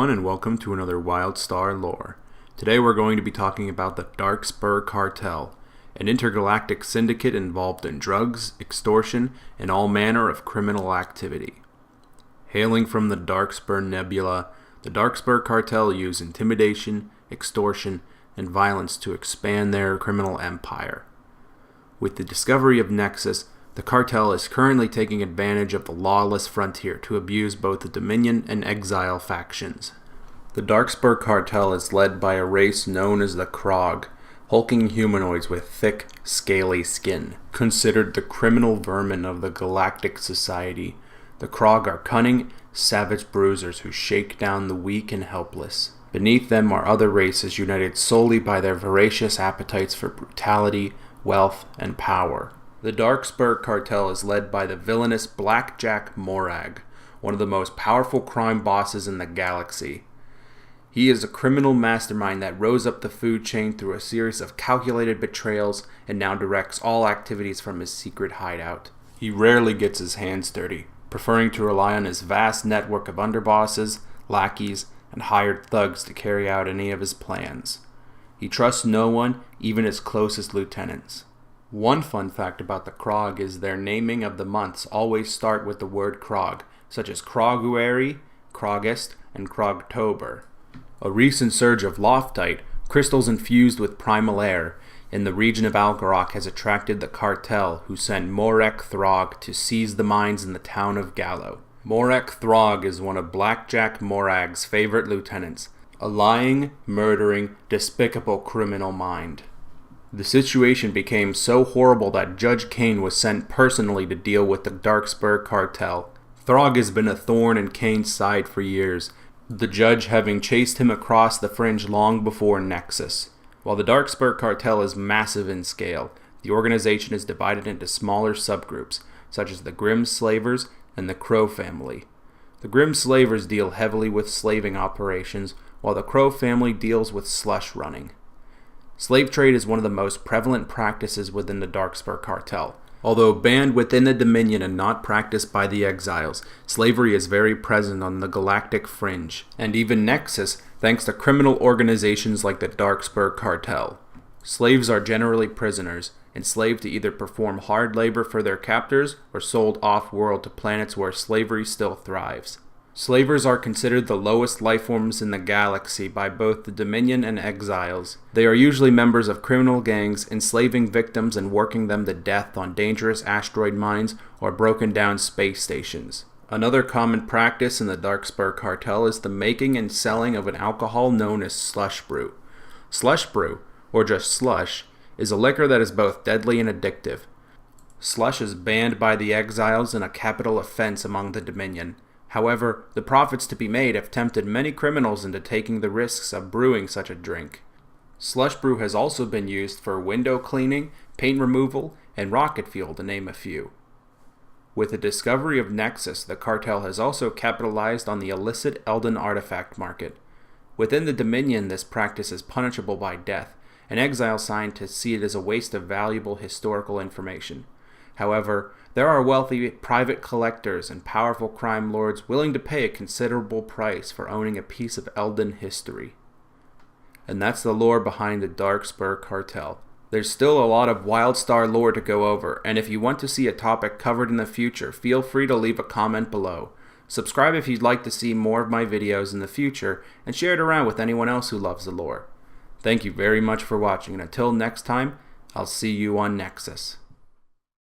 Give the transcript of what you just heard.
everyone, and welcome to another WildStar lore. Today we're going to be talking about the Darkspur Cartel, an intergalactic syndicate involved in drugs, extortion, and all manner of criminal activity. Hailing from the Darkspur Nebula, the Darkspur Cartel use intimidation, extortion, and violence to expand their criminal empire. With the discovery of Nexus, the cartel is currently taking advantage of the lawless frontier to abuse both the Dominion and Exile factions. The Darkspur Cartel is led by a race known as the Krog, hulking humanoids with thick, scaly skin. Considered the criminal vermin of the galactic society, the Krog are cunning, savage bruisers who shake down the weak and helpless. Beneath them are other races united solely by their voracious appetites for brutality, wealth, and power. The Darkspur Cartel is led by the villainous Blackjack Morag, one of the most powerful crime bosses in the galaxy. He is a criminal mastermind that rose up the food chain through a series of calculated betrayals and now directs all activities from his secret hideout. He rarely gets his hands dirty, preferring to rely on his vast network of underbosses, lackeys, and hired thugs to carry out any of his plans. He trusts no one, even his closest lieutenants. One fun fact about the Krog is their naming of the months always start with the word Krog, such as Kroguary, Krogest, and Krogtober. A recent surge of Loftite, crystals infused with primal air, in the region of Algarok has attracted the cartel, who sent Morek Throg to seize the mines in the town of Gallo. Morek Throg is one of Blackjack Morag's favorite lieutenants, a lying, murdering, despicable criminal mind. The situation became so horrible that Judge Kane was sent personally to deal with the Darkspur Cartel. Throg has been a thorn in Kane's side for years, the judge having chased him across the fringe long before Nexus. While the Darkspur Cartel is massive in scale, the organization is divided into smaller subgroups, such as the Grim Slavers and the Crow family. The Grim Slavers deal heavily with slaving operations, while the Crow family deals with slush running. Slave trade is one of the most prevalent practices within the Darkspur Cartel. Although banned within the Dominion and not practiced by the Exiles, slavery is very present on the galactic fringe, and even Nexus, thanks to criminal organizations like the Darkspur Cartel. Slaves are generally prisoners, enslaved to either perform hard labor for their captors or sold off-world to planets where slavery still thrives. Slavers are considered the lowest lifeforms in the galaxy by both the Dominion and Exiles. They are usually members of criminal gangs, enslaving victims and working them to death on dangerous asteroid mines or broken down space stations. Another common practice in the Darkspur Cartel is the making and selling of an alcohol known as Slush Brew. Slush Brew, or just slush, is a liquor that is both deadly and addictive. Slush is banned by the Exiles and a capital offense among the Dominion. However, the profits to be made have tempted many criminals into taking the risks of brewing such a drink. Slush Brew has also been used for window cleaning, paint removal, and rocket fuel, to name a few. With the discovery of Nexus, the cartel has also capitalized on the illicit Elden artifact market. Within the Dominion, this practice is punishable by death, and Exile scientists see it as a waste of valuable historical information. However, there are wealthy private collectors and powerful crime lords willing to pay a considerable price for owning a piece of Elden history. And that's the lore behind the Darkspur Cartel. There's still a lot of WildStar lore to go over, and if you want to see a topic covered in the future, feel free to leave a comment below. Subscribe if you'd like to see more of my videos in the future, and share it around with anyone else who loves the lore. Thank you very much for watching, and until next time, I'll see you on Nexus.